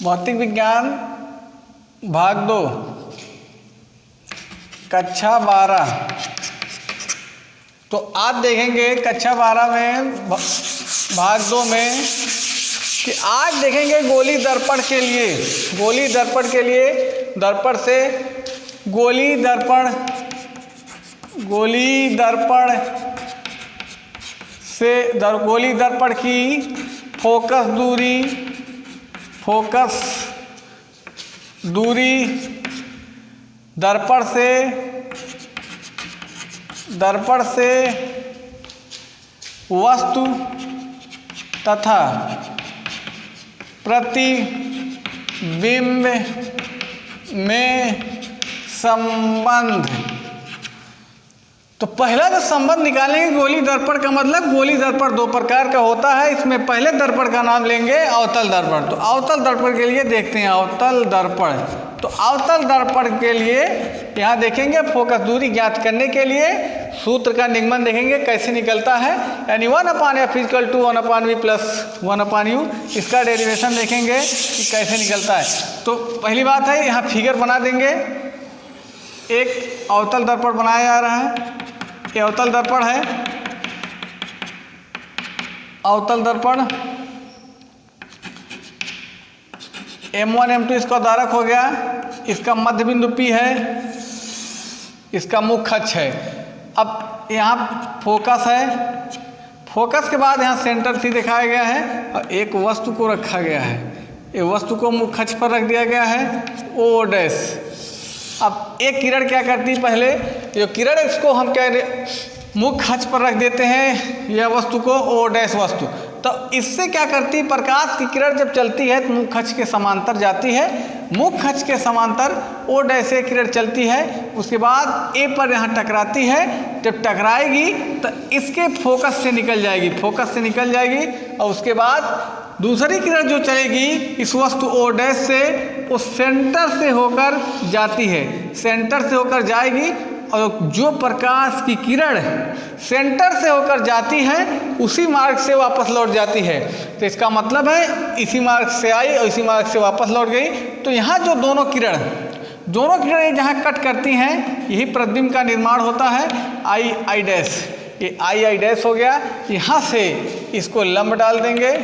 भौतिक विज्ञान भाग 2 कक्षा 12। तो आज देखेंगे कक्षा 12 में भाग 2 में कि आज देखेंगे गोली दर्पण के लिए, दर्पण से गोली दर्पण की फोकस दूरी दर्पण से वस्तु तथा प्रतिबिंब में संबंध। तो पहला जो संबंध निकालेंगे गोली दर्पण का मतलब, गोली दर्पण दो प्रकार का होता है। इसमें पहले दर्पण का नाम लेंगे अवतल दर्पण। तो अवतल दर्पण के लिए देखते हैं अवतल दर्पण। तो अवतल दर्पण के लिए यहाँ देखेंगे फोकस दूरी ज्ञात करने के लिए सूत्र का निगमन देखेंगे कैसे निकलता है, यानी 1/f = 1/v + 1/u। इसका डेरिवेशन देखेंगे कि कैसे निकलता है। तो पहली बात है, यहाँ फिगर बना देंगे। एक अवतल दर्पण बनाया जा रहा है, ये अवतल दर्पण है। अवतल दर्पण M1 M2 इसका धारक हो गया, इसका मध्य बिंदु P है, इसका मुख्य अक्ष है। अब यहाँ फोकस है, फोकस के बाद यहाँ सेंटर C दिखाया गया है और एक वस्तु को रखा गया है। ये वस्तु को मुख्य अक्ष पर रख दिया गया है O'। अब एक किरण क्या करती है, पहले जो किरण इसको हम क्या मुख्य अक्ष पर रख देते हैं, यह वस्तु को O' वस्तु। तो इससे क्या करती है, प्रकाश की किरण जब चलती है तो मुख्य अक्ष के समांतर जाती है। मुख्य अक्ष के समांतर O' से किरण चलती है, उसके बाद A पर यहाँ टकराती है। जब टकराएगी तो इसके फोकस से निकल जाएगी, और उसके बाद दूसरी किरण जो चलेगी इस वस्तु O' से, वो सेंटर से होकर जाती है, सेंटर से होकर जाएगी। और जो प्रकाश की किरण सेंटर से होकर जाती है उसी मार्ग से वापस लौट जाती है। तो इसका मतलब है इसी मार्ग से आई और इसी मार्ग से वापस लौट गई। तो यहाँ जो दोनों किरण जहाँ कट करती हैं, यही प्रतिबिंब का निर्माण होता है I'। ये I' हो गया। यहाँ से इसको लंब डाल देंगे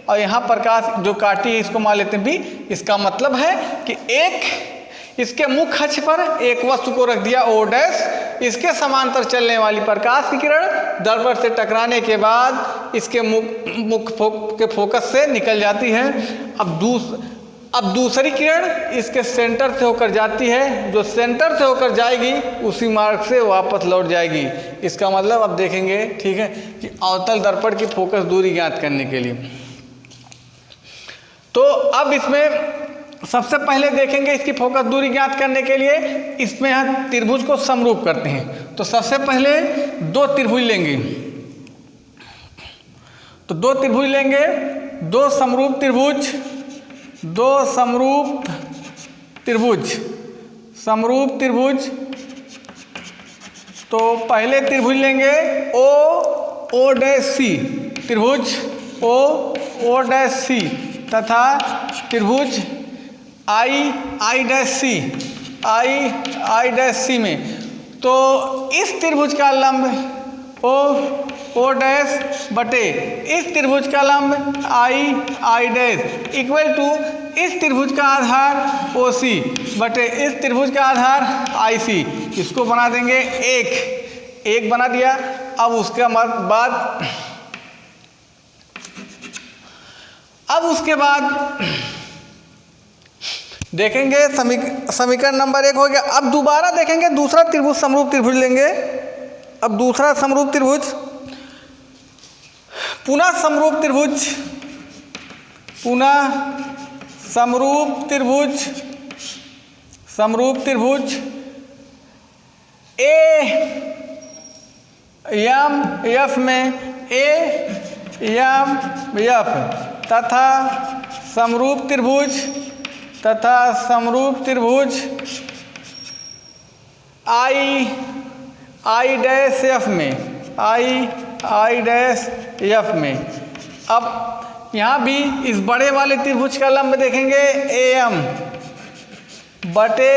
और यहाँ प्रकाश जो काटी है इसको मान लेते हैं B। इसका मतलब है कि एक इसके मुख्य अक्ष पर एक वस्तु को रख दिया O', इसके समांतर चलने वाली प्रकाश की किरण दर्पण से टकराने के बाद इसके मुख्य के फोकस से निकल जाती है। अब दूसरी किरण इसके सेंटर से होकर जाती है, जो सेंटर से होकर जाएगी उसी मार्ग से वापस लौट जाएगी। इसका मतलब अब देखेंगे, ठीक है, कि अवतल दर्पण की फोकस दूरी ज्ञात करने के लिए। तो अब इसमें सबसे पहले देखेंगे इसकी फोकस दूरी ज्ञात करने के लिए इसमें यहाँ त्रिभुज को समरूप करते हैं। तो सबसे पहले दो त्रिभुज लेंगे, तो दो त्रिभुज लेंगे, दो समरूप त्रिभुज। तो पहले त्रिभुज लेंगे O', त्रिभुज O', तथा त्रिभुज I', में। तो इस त्रिभुज का लंब O' बटे इस त्रिभुज का लंब I' इक्वल टू इस त्रिभुज का आधार OC बटे इस त्रिभुज का आधार IC। इसको बना देंगे एक बना दिया। अब उसके बाद देखेंगे समीकरण नंबर 1 हो गया। अब दोबारा देखेंगे दूसरा त्रिभुज समरूप त्रिभुज लेंगे। अब दूसरा समरूप त्रिभुज, पुनः समरूप त्रिभुज AMF में AMF तथा समरूप त्रिभुज I''F में। अब यहाँ भी इस बड़े वाले त्रिभुज का लंब देखेंगे AM बटे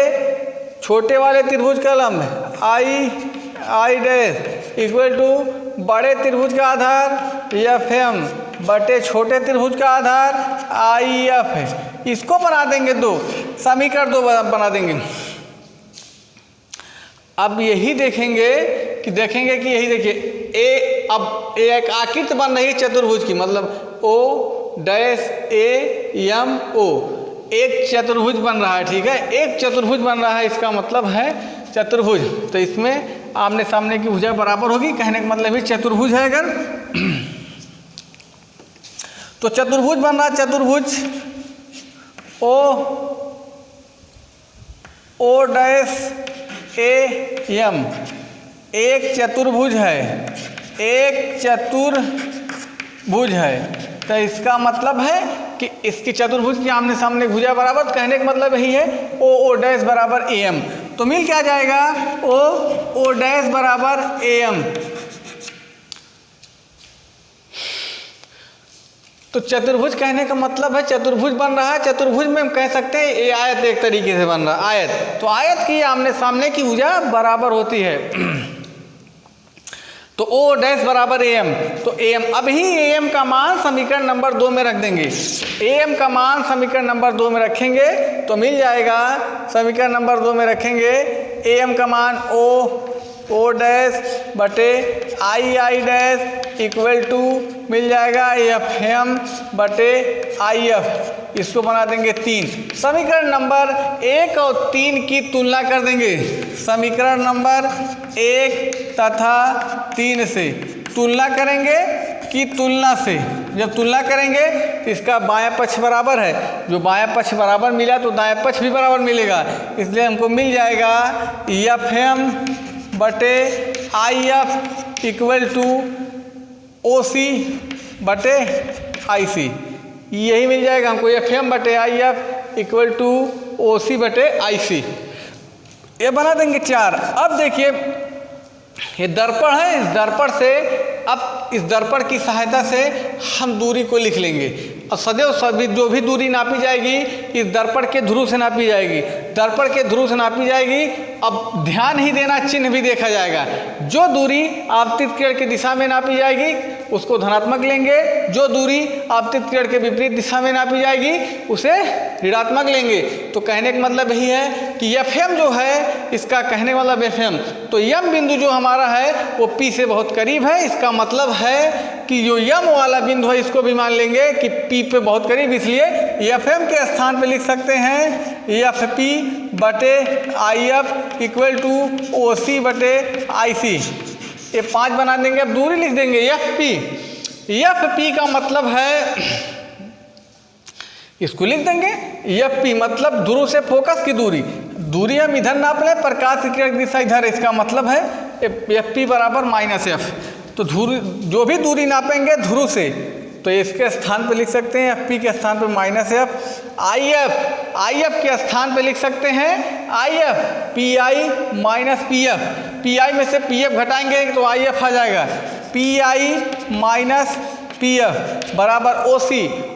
छोटे वाले त्रिभुज का लंब I डैश इक्वल टू बड़े त्रिभुज का आधार FM बटे छोटे त्रिभुज का आधार IF है। इसको बना देंगे दो, समीकरण दो बना देंगे। अब यही देखेंगे कि यही देखिए अब एक आकृति बन रही है चतुर्भुज की, मतलब O डैश AMO एक चतुर्भुज बन रहा है। ठीक है, एक चतुर्भुज बन रहा है, इसका मतलब है चतुर्भुज। तो इसमें आमने सामने की भुजा बराबर होगी, कहने का मतलब ही चतुर्भुज है। अगर तो चतुर्भुज बन रहा है, चतुर्भुज O डैश AM एक चतुर्भुज है, तो इसका मतलब है कि इसकी चतुर्भुज की आमने सामने भुजा बराबर, कहने का मतलब यही है O डैश बराबर AM। तो मिल क्या जाएगा, O डैश बराबर AM। तो चतुर्भुज कहने का मतलब है चतुर्भुज बन रहा है। चतुर्भुज में हम कह सकते हैं ये आयत एक तरीके से बन रहा है, आयत। तो आयत की आमने सामने की भुजा बराबर होती है। तो O डैश बराबर AM, तो AM अभी AM का मान समीकरण नंबर 2 में रख देंगे। AM का मान समीकरण नंबर 2 में रखेंगे तो मिल जाएगा, समीकरण नंबर 2 में रखेंगे AM का मान O डैश बटे I डैश इक्वल टू मिल जाएगा FM बटे IF। इसको बना देंगे 3। समीकरण नंबर 1 और 3 की तुलना कर देंगे। समीकरण नंबर 1 तथा 3 से तुलना करेंगे कि तुलना से जब तुलना करेंगे तो इसका बायां पक्ष बराबर है, जो बायां पक्ष बराबर मिला तो दायां पक्ष भी बराबर मिलेगा। इसलिए हमको मिल जाएगा FM बटे IF इक्वल टू OC बटे IC। यही मिल जाएगा हमको, FM बटे IF इक्वल टू OC बटे IC। ये बना देंगे 4। अब देखिए ये दर्पण है, इस दर्पण से अब इस दर्पण की सहायता से हम दूरी को लिख लेंगे। और सदैव सभी जो भी दूरी नापी जाएगी इस दर्पण के ध्रुव से नापी जाएगी, दर्पण के ध्रुव से नापी जाएगी। अब ध्यान ही देना, चिन्ह भी देखा जाएगा। जो दूरी आपतित किरण की दिशा में नापी जाएगी उसको धनात्मक लेंगे, जो दूरी आपतित किरण के विपरीत दिशा में नापी जाएगी उसे ऋणात्मक लेंगे। तो कहने का मतलब यही है कि FM जो है इसका कहने का मतलब FM, तो M बिंदु जो हमारा है वो P से बहुत करीब है। इसका मतलब है कि जो M वाला बिंदु है इसको भी मान लेंगे कि P पे बहुत करीब, इसलिए FM के स्थान पे लिख सकते हैं FP बटे IF इक्वल टू OC बटे IC। ये 5 बना देंगे। अब दूरी लिख देंगे FP का मतलब है, इसको लिख देंगे FP मतलब ध्रुव से फोकस की दूरी हम इधर नाप लें, प्रकाश की किरण की दिशा इधर, इसका मतलब है FP बराबर -F। तो जो भी दूरी नापेंगे ध्रुव से तो इसके स्थान पे लिख सकते हैं FP के स्थान पे -F। IF के स्थान पे लिख सकते हैं IF PI minus PF। PI में से PF घटाएंगे तो IF आ जाएगा, PI माइनस PF बराबर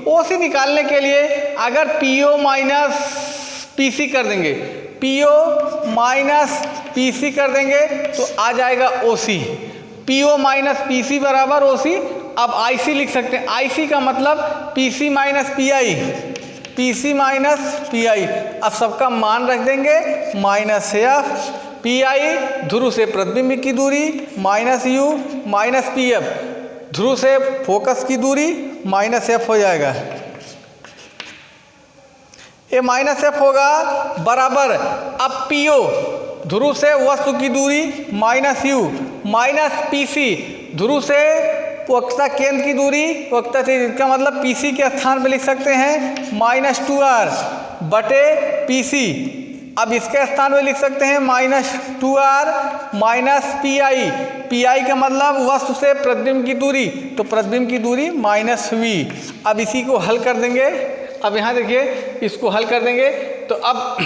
OC निकालने के लिए अगर PO माइनस PC कर देंगे, PO माइनस PC कर देंगे तो आ जाएगा OC। PO माइनस PC बराबर OC। अब IC लिख सकते हैं, IC का मतलब PC माइनस PI। अब सबका मान रख देंगे -F। PI ध्रुव से प्रतिबिंब की दूरी, -U माइनस PF ध्रुव से फोकस की दूरी, -F हो जाएगा। ये -F होगा बराबर, अब PO ध्रुव से वस्तु की दूरी, -U माइनस PC ध्रुव से वक्रता केंद्र की दूरी, वक्रता से इसका मतलब PC के स्थान पे लिख सकते हैं -2R बटे PC। अब इसके स्थान पे लिख सकते हैं -2R माइनस PI का मतलब वस्तु से प्रतिबिंब की दूरी, तो प्रतिबिंब की दूरी -V। अब इसी को हल कर देंगे। अब यहाँ देखिए इसको हल कर देंगे तो अब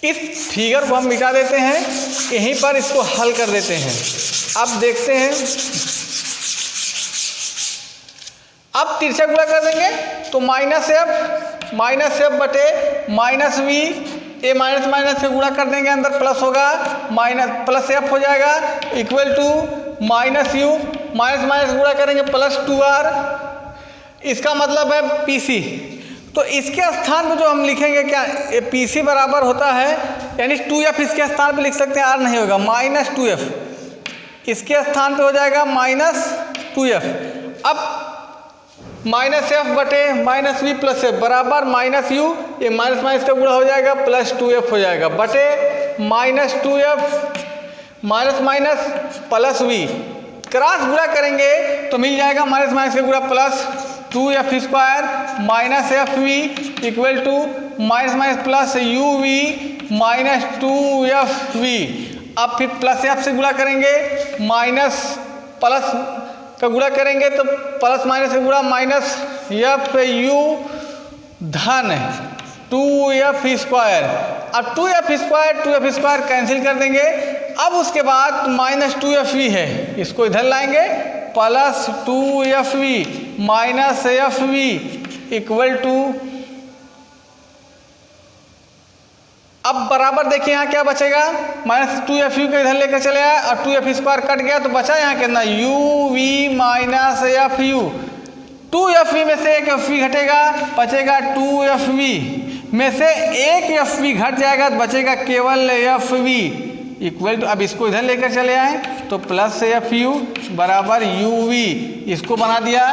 इस फिगर को हम मिटा देते हैं, यहीं पर इसको हल कर देते हैं। अब देखते हैं अब तिरछा गुणा कर देंगे तो माइनस एफ बटे माइनस वी, ए माइनस माइनस से गुणा कर देंगे, अंदर प्लस होगा, माइनस प्लस एफ हो जाएगा equal to minus u, minus minus गुणा करेंगे प्लस 2r, इसका मतलब है पीसी। तो इसके स्थान पे जो हम लिखेंगे क्या, पीसी बराबर होता है यानी 2f इसके स्थान पे लिख सकते हैं, r नहीं होगा, माइनस 2f इसके स्थान पे हो जाएगा माइनस 2f। अब माइनस एफ बटे माइनस वी प्लस एफ बराबर माइनस यू, ये माइनस माइनस का गुणा हो जाएगा प्लस 2f हो जाएगा बटे minus 2f minus minus plus v, cross गुणा करेंगे तो मिल जाएगा माइनस माइनस का गुणा plus 2f square minus f v equal to minus minus plus u v minus 2f v. अब फिर प्लस एफ से गुणा करेंगे, माइनस प्लस का गुणा करेंगे तो प्लस माइनस का गुणा माइनस एफ यू धन 2f स्क्वायर। अब 2f स्क्वायर कैंसिल कर देंगे। अब उसके बाद माइनस 2f वी है, इसको इधर लाएंगे, plus 2f v minus f v equal to, अब बराबर देखिए यहाँ क्या बचेगा, माइनस 2f यू को इधर लेकर चले आए और 2f स्क्वायर कट गया तो बचा यहाँ कितना, u v minus f u, 2f v में से एक एफ वी घटेगा, बचेगा 2f वी में से एक एफ वी घट जाएगा तो बचेगा केवल एफ वी इक्वल टू, अब इसको इधर लेकर चले आए तो प्लस एफ यू बराबर यू वी, इसको बना दिया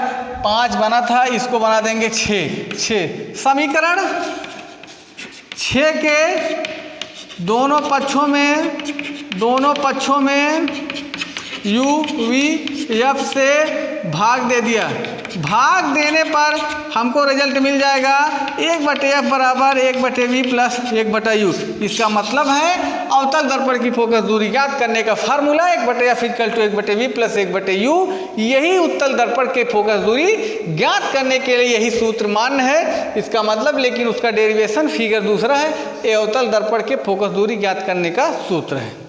5 बना था, इसको बना देंगे 6। समीकरण 6 के दोनों पक्षों में यू वी एफ से भाग दे दिया। भाग देने पर हमको रिजल्ट मिल जाएगा 1/f बराबर 1/v प्लस 1/u। इसका मतलब है अवतल दर्पण की फोकस दूरी ज्ञात करने का formula 1/f equal to 1/v plus 1/u। यही उत्तल दर्पण के फोकस दूरी ज्ञात करने के लिए यही सूत्र मान्य है। इसका मतलब, लेकिन उसका डेरिवेशन फिगर दूसरा है, ये अवतल दर्पण के फोकस दूरी ज्ञात करने का सूत्र है।